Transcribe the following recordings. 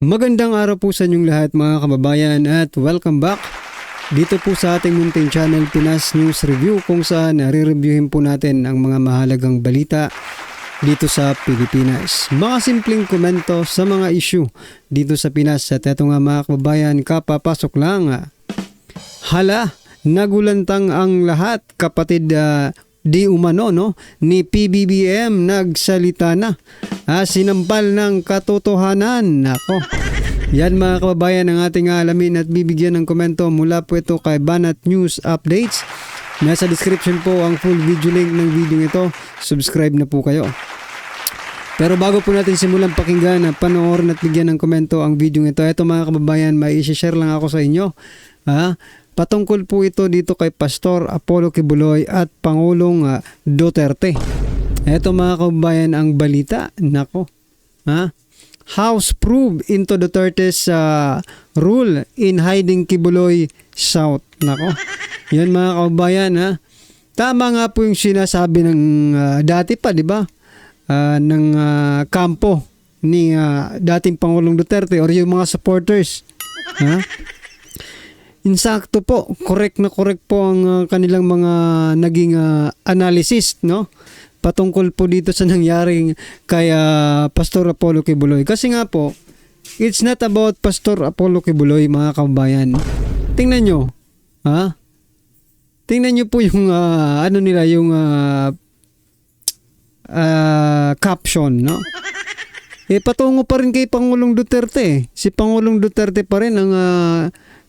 Magandang araw po sa inyong lahat mga kababayan at welcome back dito po sa ating munting channel Pinas News Review kung saan nare-reviewin po natin ang mga mahalagang balita dito sa Pilipinas. Mga simpleng komento sa mga issue dito sa Pinas at eto nga mga kababayan, kapapasok lang. Hala, nagulantang ang lahat kapatid di umano ni PBBM nagsalita na. Sinampal ng katotohanan. Nako. Yan mga kababayan ang ating alamin at bibigyan ng komento mula po ito kay Banat News Updates. Nasa description po ang full video link ng video ito. Subscribe na po kayo. Pero bago po natin simulan pakinggan, panoorin at bigyan ng komento ang video ito. Ito mga kababayan, may i-share lang ako sa inyo. Patungkol po ito dito kay Pastor Apollo Kibuloy at Pangulong Duterte. Ito mga kababayan ang balita. Nako. House probe into Duterte's rule in hiding Kibuloy South. Nako. Yan mga kababayan Tama nga po yung sinasabi ng dati pa, di ba? Ng kampo ni dating Pangulong Duterte or yung mga supporters. Insakto po, correct po ang kanilang mga naging analysis, patungkol po dito sa nangyaring kay Pastor Apollo Kibuloy. Kasi nga po, it's not about Pastor Apollo Kibuloy mga kababayan. Tingnan nyo, tingnan nyo po yung yung caption, patungo pa rin kay Pangulong Duterte. Si Pangulong Duterte pa rin ang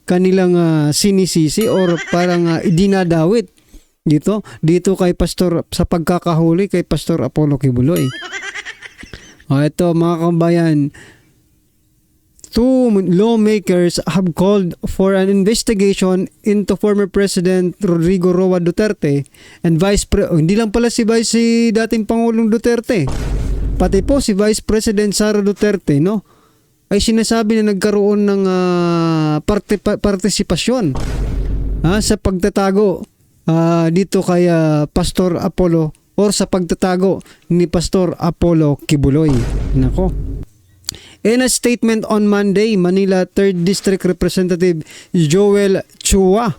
kanilang sinisisi or parang dinadawit dito kay Pastor sa pagkakahuli kay Pastor Apollo Kibuloy. Ito mga kabayan, two lawmakers have called for an investigation into former President Rodrigo Roa Duterte and hindi lang pala si dating Pangulong Duterte, pati po si Vice President Sara Duterte ay sinasabi na nagkaroon ng partisipasyon sa pagtatago dito kay Pastor Apollo or sa pagtatago ni Pastor Apollo Kibuloy. Nako. In a statement on Monday, Manila 3rd District Representative Joel Chua.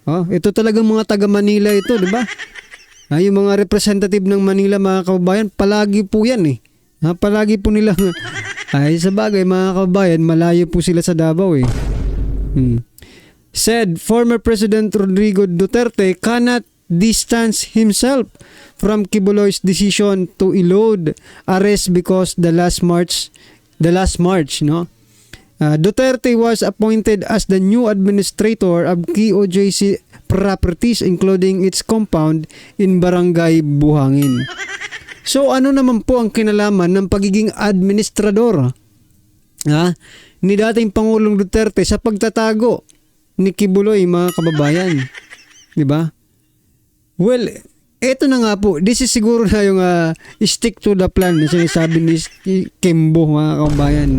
Ito talagang mga taga Manila ito, di ba? Yung mga representative ng Manila mga kababayan, palagi po yan palagi po nila ay sa bagay mga kababayan, malayo po sila sa Davao Said former President Rodrigo Duterte cannot distance himself from Kibuloy's decision to elude arrest because the last March, Duterte was appointed as the new administrator of KOJC properties including its compound in Barangay Buhangin. So ano naman po ang kinalaman ng pagiging administrador ni dating Pangulong Duterte sa pagtatago ni Kibuloy mga kababayan? 'Di ba? Well, eto na nga po. This is siguro na yung stick to the plan na sinasabi ni Kimbo mga kababayan.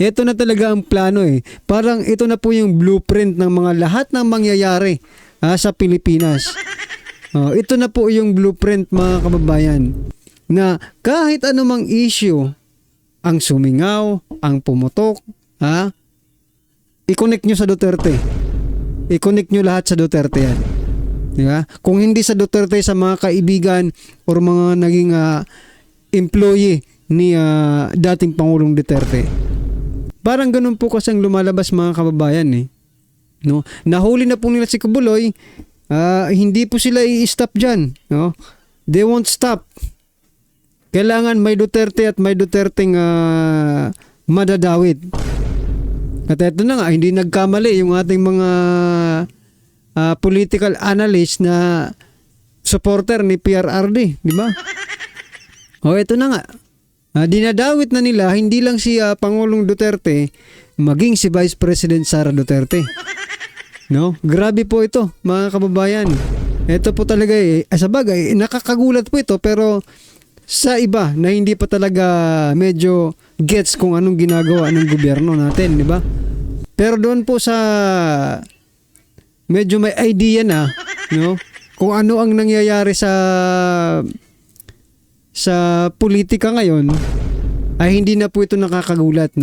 Ito na talaga ang plano Parang ito na po yung blueprint ng mga lahat ng mangyayari sa Pilipinas. Ito na po yung blueprint mga kababayan na kahit anumang issue ang sumingaw, ang pumutok, i-connect nyo sa Duterte. I-connect nyo lahat sa Duterte yan. Diba? Kung hindi sa Duterte, sa mga kaibigan or mga naging employee ni dating Pangulong Duterte. Parang ganun po kasi ang lumalabas mga kababayan Nahuli na po nila si Kibuloy, hindi po sila i-stop dyan. They won't stop. Kailangan may Duterte at may Duterteng madadawit. At ito na nga, hindi nagkamali yung ating mga political analyst na supporter ni PRRD, di ba? Ito na nga. Dinadawit na nila hindi lang si Pangulong Duterte, maging si Vice President Sara Duterte. Grabe po ito, mga kababayan. Ito po talaga sa bagay, nakakagulat po ito pero sa iba na hindi pa talaga medyo gets kung anong ginagawa ng gobyerno natin, di ba? Pero doon po sa medyo may idea na, kung ano ang nangyayari sa politika ngayon, ay hindi na po ito nakakagulat,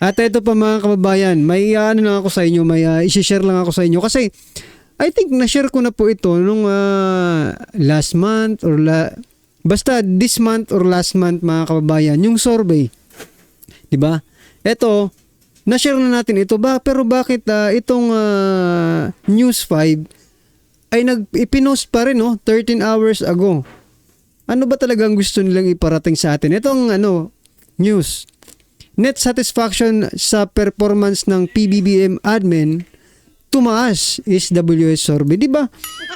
At ito pa mga kababayan, may ano lang ako sa inyo, may i-share lang ako sa inyo kasi I think na-share ko na po ito nung last month or basta this month or last month mga kababayan, yung survey. 'Di ba? Ito, na-share na natin ito ba, pero bakit itong News 5 ay ipinost pa rin 13 hours ago. Ano ba talagang gusto nilang iparating sa atin? Itong news. Net satisfaction sa performance ng PBBM admin tumaas is WS survey. Di ba?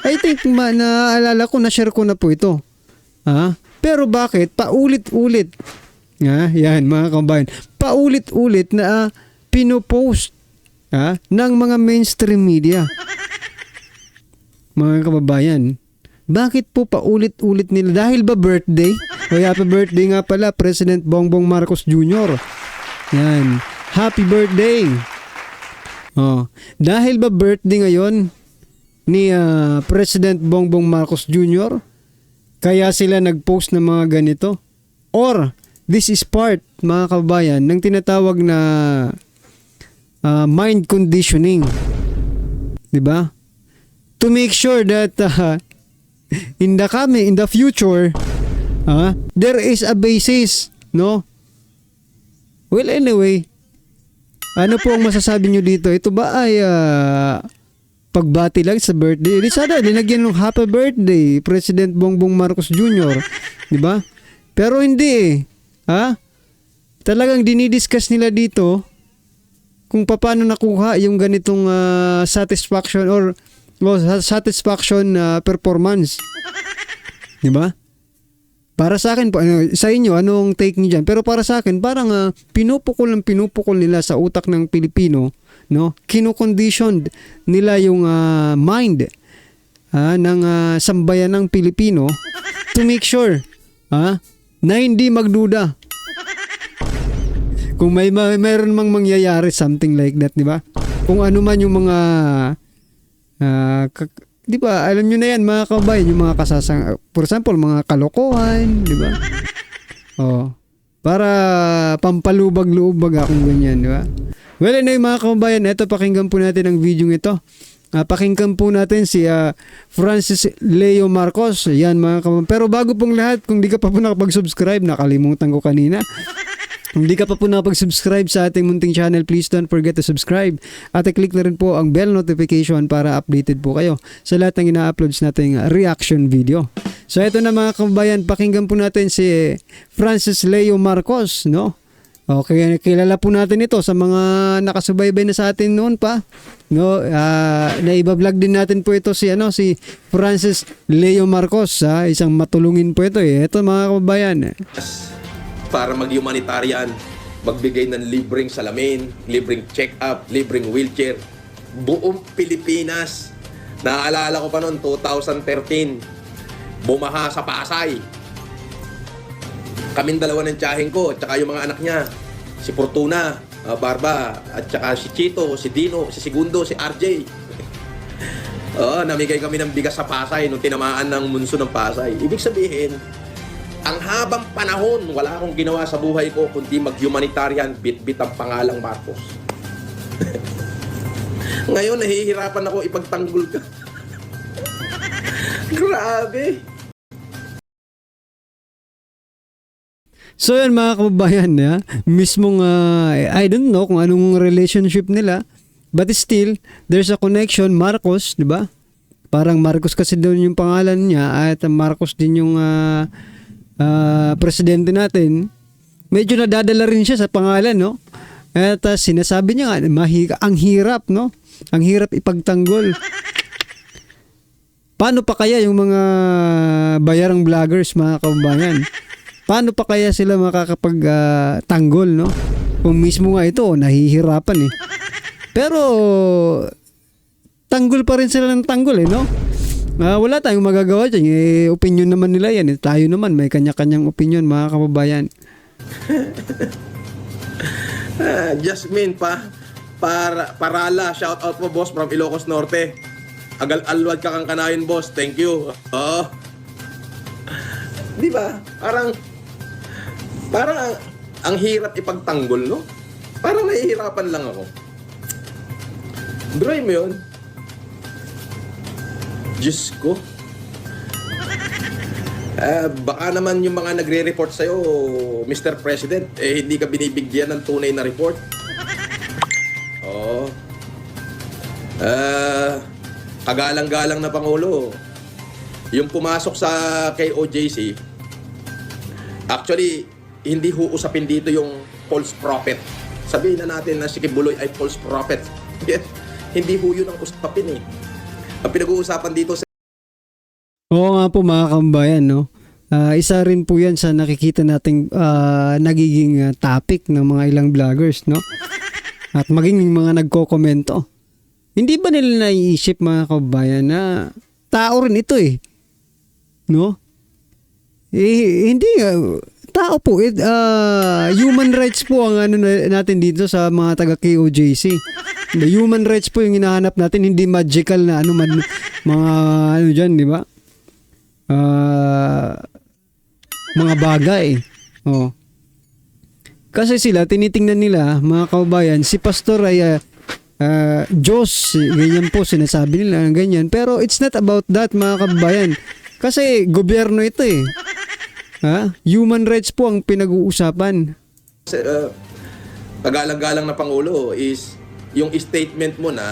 I think naaalala ko, na-share ko na po ito. Pero bakit? Paulit-ulit. Yan mga kababayan. Paulit-ulit na pinopost ng mga mainstream media. Mga kababayan, bakit po paulit-ulit nila? Dahil ba birthday? O happy birthday nga pala, President Bongbong Marcos Jr. Yan. Happy birthday! Dahil ba birthday ngayon ni President Bongbong Marcos Jr., kaya sila nag-post ng mga ganito? Or, this is part, mga kababayan, ng tinatawag na mind conditioning. Diba? To make sure that in the future, there is a basis, no? Well, anyway, ano po ang masasabi nyo dito? Ito ba ay pagbati lang sa birthday? Di sana, linagyan ng happy birthday, President Bongbong Marcos Jr. Diba? Pero hindi Talagang dinidiscuss nila dito kung paano nakuha yung ganitong satisfaction or satisfaction performance. Diba? Para sa akin po, sa inyo, anong take niyo dyan? Pero para sa akin, parang pinupukol nila sa utak ng Pilipino, no? Kino-conditioned nila yung mind ng sambayan ng Pilipino to make sure na hindi magduda. Kung mayroon mang mangyayari, something like that, di ba? Kung ano man yung mga di ba, alam nyo na yan mga kabayan, yung mga for example, mga kalokohan, di ba? Para pampalubag-lubag akong ganyan, di ba? Well, anyway mga kabayan, eto, pakinggan po natin ang video ito. Pakinggan po natin si Francis Leo Marcos. Yan mga kabayan. Pero bago pong lahat, kung di ka pa po nakapag-subscribe, nakalimutan ko kanina. Kung di ka pa po nakapag-subscribe sa ating munting channel, please don't forget to subscribe. At i-click na rin po ang bell notification para updated po kayo sa lahat ng ina-uploads nating reaction video. So ito na mga kababayan, pakinggan po natin si Francis Leo Marcos, no? Okay, kilala po natin ito sa mga nakasubaybay na sa atin noon pa, no? Naiba-vlog din natin po ito si Francis Leo Marcos, isang matulungin po ito eh. Ito mga kababayan. Para mag-humanitarian, magbigay ng libreng salamin, libreng check-up, libreng wheelchair. Buong Pilipinas. Naaalala ko pa noon, 2013, bumaha sa Pasay. Kaming dalawa ng tiyahin ko, at saka yung mga anak niya, si Fortuna, Barba, at saka si Chito, si Dino, si Segundo, si RJ. Namigay kami ng bigas sa Pasay nung tinamaan ng monsoon ng Pasay. Ibig sabihin, ang habang panahon, wala akong ginawa sa buhay ko kundi mag-humanitarian, bit-bit ang pangalang Marcos. Ngayon, nahihirapan ako ipagtanggol ka. Grabe. So yan mga kababayan, mismong I don't know kung anong relationship nila, but still, there's a connection. Marcos, di ba? Parang Marcos kasi doon yung pangalan niya at Marcos din yung presidente natin. Medyo nadadala rin siya sa pangalan, no? At sinasabi niya nga, ang hirap, no? Ang hirap ipagtanggol. Paano pa kaya yung mga bayarang vloggers, mga kababayan? Paano pa kaya sila makakapagtanggol, no? Kung mismo nga ito, nahihirapan eh. Pero, tanggol pa rin sila ng tanggol eh, no? Wala tayong magagawa dyan. Opinion naman nila yan. Tayo naman, may kanya-kanyang opinion, mga kababayan. Jasmine Parala, shout out po boss from Ilocos Norte. Agal-alwad ka kang kanayon boss, thank you. Di ba? Parang ang hirap ipagtanggol, no? Parang nahihirapan lang ako. Bro, mo yun? Diyos ko. Baka naman yung mga nagre-report sa'yo, Mr. President, hindi ka binibigyan ng tunay na report. Oo. Kagalang-galang na Pangulo. Yung pumasok sa KOJC, actually, hindi ho usapin dito yung false prophet. Sabihin na natin na si Kibuloy ay false prophet. Yes. Hindi ho yun ang usapin eh. Ang pinag-uusapan dito sa Oo nga po mga kababayan, no? Isa rin po yan sa nakikita nating nagiging topic ng mga ilang vloggers, no? At maging mga nagko-komento. Hindi ba nila naiisip mga kababayan na tao rin ito eh? No? Hindi tao po. Human rights po ang ano natin dito sa mga taga KOJC. The human rights po yung hinahanap natin, hindi magical na ano mga ano diyan, di ba? Mga bagay. Oh. Kasi sila tinitingnan nila mga kababayan, si pastor ay Diyos, ganyan po sinasabi nila, ganyan. Pero it's not about that mga kababayan. Kasi gobyerno ito eh. Human rights po ang pinag-uusapan. kagalang-galang na Pangulo is yung statement mo na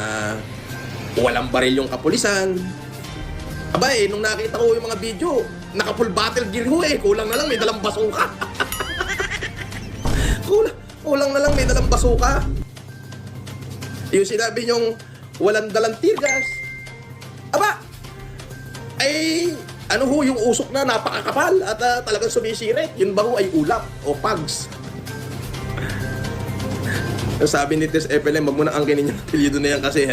walang baril yung kapulisan. Aba nung nakita ko yung mga video, naka-full battle gear ho kulang na lang may dalang basuka. kulang na lang may dalang basuka. Yung sinabi nyong walang dalang tear gas. Aba, ano ho yung usok na napakakapal at talagang sumisirit. Yun ba ho ay ulap o pugs? Sabi ni Tess FLM, wag mo na angkinin yung apelyido na yan kasi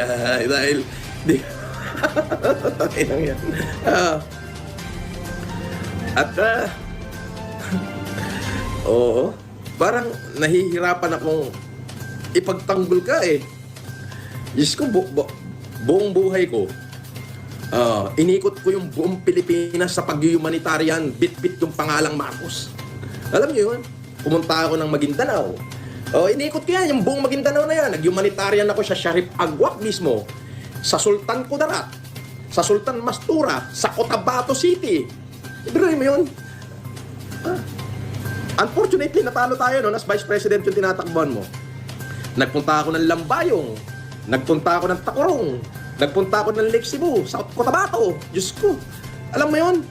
dahil di yan. Oo, parang nahihirapan akong ipagtanggol ka Diyos ko, buong buhay ko, inikot ko yung buong Pilipinas sa pag-humanitarian, bit-bit yung pangalang Marcos. Alam niyo yun? Pumunta ako ng Maguindanao. Inikot ko yan, yung buong Maguindanao na yan. Nag-humanitarian ako sa Sharif Agwak mismo, sa Sultan Kudarat, sa Sultan Mastura, sa Cotabato City. Ibigay mo yun? Unfortunately, natalo tayo as Vice President yung tinatakbuhan mo. Nagpunta ako ng Lambayong, nagpunta ako ng Tacorong, nagpunta ako ng Lake Cebu, sa Cotabato. Diyos ko, alam mo yun?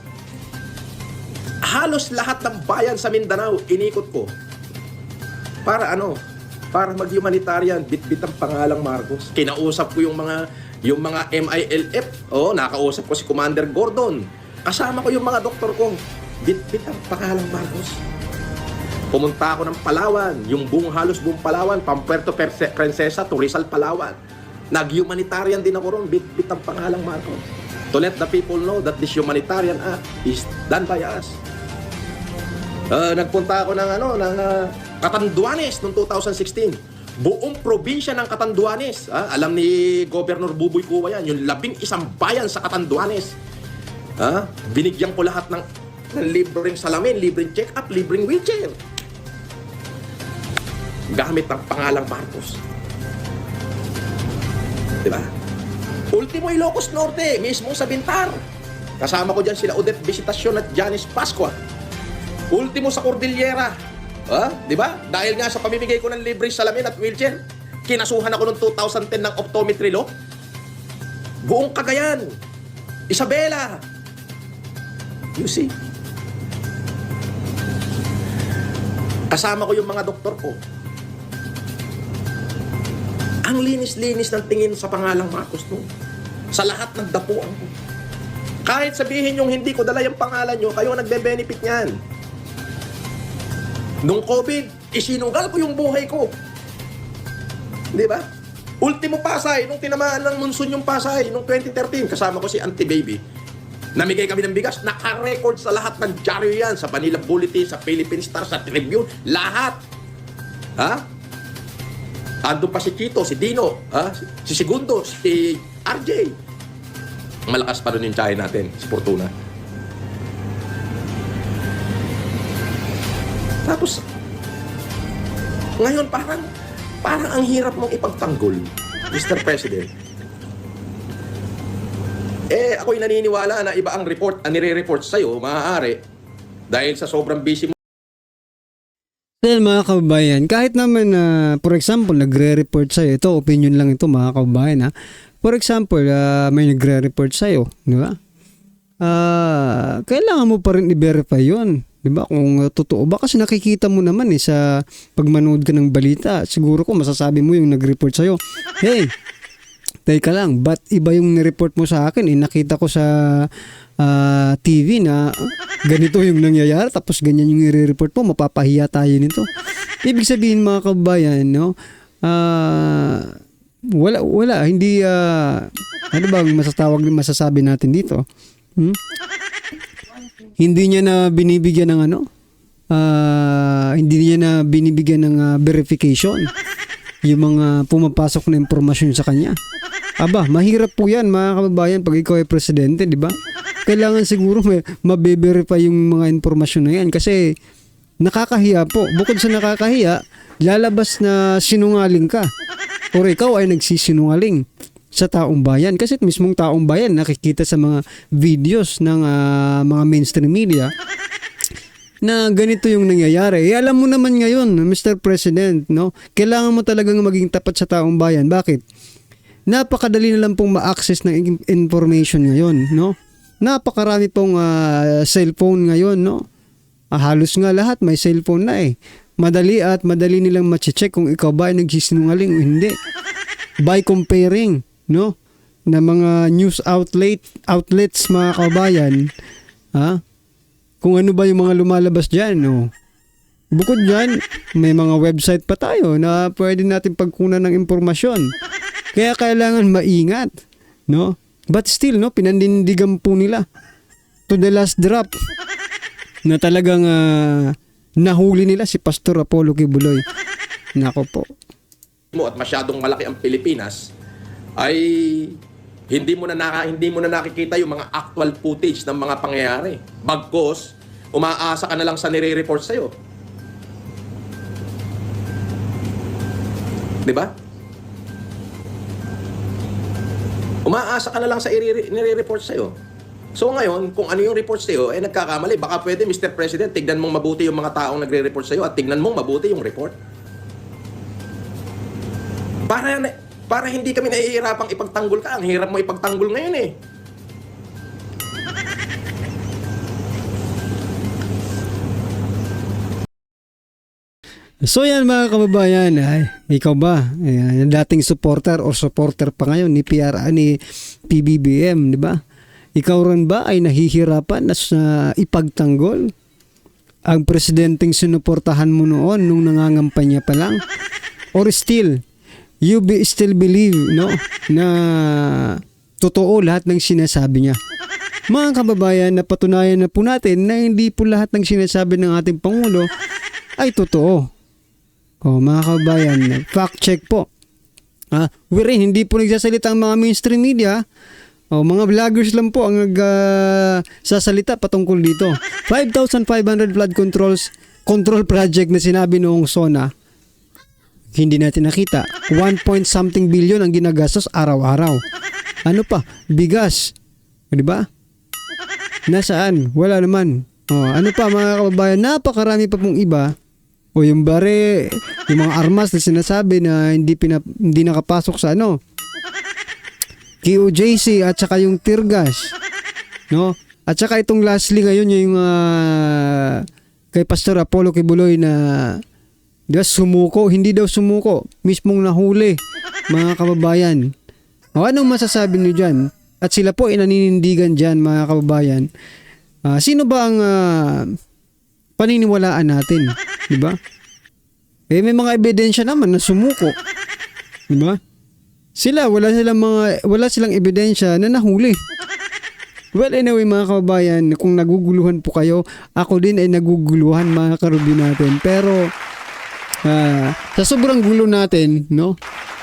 Halos lahat ng bayan sa Mindanao, inikot ko. Para ano? Para mag-humanitarian, bit-bit ang pangalang Marcos. Kinausap ko yung mga MILF. Nakausap ko si Commander Gordon. Kasama ko yung mga doktor ko. Bit-bit ang pangalang Marcos. Pumunta ako ng Palawan, yung halos buong Palawan, from Puerto Princesa to Rizal, Palawan. Nag-humanitarian din ako ron, bit-bit ang pangalang Marcos. To let the people know that this humanitarian act is done by us. Nagpunta ako ng Catanduanes noong 2016. Buong probinsya ng Catanduanes. Alam ni Governor Buboy Cuba yan, yung 11 bayan sa Catanduanes. Binigyan ko lahat ng libreng salamin, libreng check-up, libreng wheelchair. Gamit ang pangalang Marcos. Diba? Ultimo Ilocos Norte, mismo sa Bintar. Kasama ko dyan sila Odette Visitacion at Janice Pascua. Ultimo sa Cordillera. Diba? Dahil nga sa pamimigay ko ng libreng salamin at wheelchair, kinasuhan ako noong 2010 ng optometry law. Buong Cagayan, Isabela. You see? Kasama ko yung mga doktor ko. Ang linis-linis ng tingin sa pangalang Marcos no. Sa lahat ng dapuan ko. Kahit sabihin yung hindi ko dala yung pangalan nyo, kayo nagbe-benefit niyan. Nung COVID, isinugal ko yung buhay ko. Di ba? Ultimo Pasay, nung tinamaan ng monsoon yung Pasay, nung 2013, kasama ko si Auntie Baby. Namigay kami ng bigas, naka-record sa lahat ng dyaryo yan, sa Manila Bulletin, sa Philippine Star, sa Tribune, lahat. Ando pa si Chito, si Dino, si Segundo, si RJ. Malakas pa rin yung tsahe natin, si Fortuna. Tapos, ngayon parang Parang ang hirap mong ipagtanggol, Mr. President. Ako'y naniniwala na iba ang report, ang nire-report sa'yo, maaari, dahil sa sobrang busy mo. Then mga kababayan, kahit naman for example, nagre-report sa'yo, ito, opinion lang ito mga kababayan ha. For example, may nagre-report sa'yo, di ba? Kailangan mo pa rin i-verify yun. Di ba? Kung totoo ba? Kasi nakikita mo naman sa pagmanood ka ng balita, siguro ko masasabi mo yung nag-report sa'yo, hey, teka lang, ba't iba yung nireport mo sa akin? Nakita ko sa TV na ganito yung nangyayari tapos ganyan yung i-report mo, mapapahiya tayo nito. Ibig sabihin mga kababayan, no? Wala, hindi, ano ba masasabi natin dito? Hindi niya na binibigyan ng hindi niya na binibigyan ng verification yung mga pumapasok na impormasyon sa kanya. Aba, mahirap po yan mga kababayan pag ikaw ay presidente, di ba? Kailangan siguro mabe-verify yung mga impormasyon na yan kasi nakakahiya po. Bukod sa nakakahiya, lalabas na sinungaling ka o ikaw ay nagsisinungaling sa taong bayan. Kasi mismong taong bayan nakikita sa mga videos ng mga mainstream media na ganito yung nangyayari. Alam mo naman ngayon, Mr. President, no? Kailangan mo talagang maging tapat sa taong bayan. Bakit? Napakadali na lang pong ma-access ng information ngayon, no? Napakarami pong cellphone ngayon, no? Halos nga lahat may cellphone na eh. Madali nilang ma-check kung ikaw ba ay nagsisinungaling o hindi. By comparing, no? Na mga news outlets mga kabayan, kung ano ba yung mga lumalabas dyan, no? Bukod dyan, may mga website pa tayo na pwede natin pagkunan ng impormasyon. Kaya kailangan maingat, no? But still, no, pinanindigan po nila to the last drop na talagang nahuli nila si Pastor Apollo Kibuloy. Nako po. At masyadong malaki ang Pilipinas ay hindi mo na nakikita yung mga actual footage ng mga pangyayari. Bagkos, umaasa ka na lang sa nire-report sa'yo. Diba? Umaasa ka na lang sa nire-report sa'yo. So ngayon, kung ano yung report sa'yo, nagkakamali. Baka pwede, Mr. President, tignan mong mabuti yung mga taong nagre-report sa'yo at tignan mong mabuti yung report. Para hindi kami nahihirapang ipagtanggol ka. Ang hirap mo ipagtanggol ngayon eh. So yan mga kababayan, ikaw ba dating supporter o supporter pa ngayon ni PBBM, di ba? Ikaw rin ba ay nahihirapan na sa ipagtanggol ang presidenteng sinuportahan mo noon nung nangangampanya pa lang? Or still, still believe, no, na totoo lahat ng sinasabi niya? Mga kababayan, napatunayan na po natin na hindi po lahat ng sinasabi ng ating Pangulo ay totoo. Mga kababayan, fact check po. Wherein, hindi po nagsasalita ang mga mainstream media. Mga vloggers lang po ang nagsasalita patungkol dito. 5,500 flood control project na sinabi noong SONA. Hindi natin nakita. 1 billion ang ginagastos araw-araw. Ano pa? Bigas. Di ba? Nasaan? Wala naman. Ano pa mga kababayan? Napakarami pa pong iba. Yung bare, yung mga armas na sinasabi na hindi nakapasok sa QJC at saka yung tear gas, no? At saka itong lastly ngayon yung kay Pastor Apollo Kibuloy na sumuko, hindi daw sumuko, mismong nahuli, mga kababayan. Anong masasabi niyo diyan? At sila po inaninindigan diyan, mga kababayan. Sino ba ang paniniwalaan natin, di ba? May mga ebidensya naman na sumuko, di ba? Wala silang ebidensya na nahuli. Well, anyway mga kababayan, kung naguguluhan po kayo, ako din ay naguguluhan mga karubi natin. Pero sa sobrang gulo natin, no?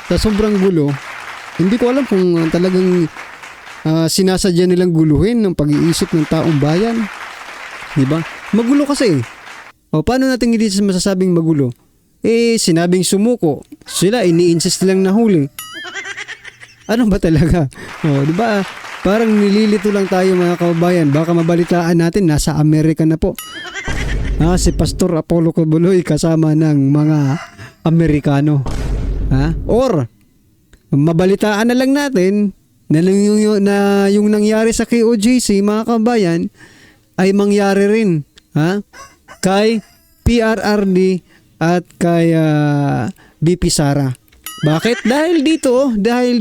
Sa sobrang gulo, hindi ko alam kung talagang sinasadya nilang guluhin ng pag-iisip ng taong bayan. Di ba? Magulo kasi. Paano natin hindi masasabing magulo? Sinabing sumuko. Sila ini-insist lang na huli. Ano ba talaga? Di ba? Parang nililito lang tayo mga kababayan. Baka mabalitaan natin nasa Amerika na po. Si Pastor Apollo Quiboloy kasama ng mga Amerikano. Or mabalitaan na lang natin na yung nangyari sa KOJC mga kababayan ay mangyari rin kay PRRD at kay BP Sara. Bakit? Dahil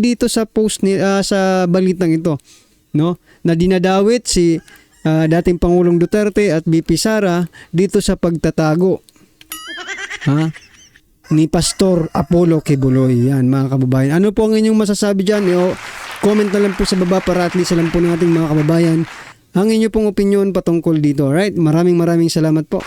dito sa post sa balitang ito, no? Na dinadawit si dating Pangulong Duterte at BP Sara dito sa pagtatago ni Pastor Apollo Quiboloy. Yan mga kababayan. Ano po ang inyong masasabi diyan? Comment na lang po sa baba para at least alam po ng ating mga kababayan ang inyong pong opinion patungkol dito. Alright? Maraming salamat po.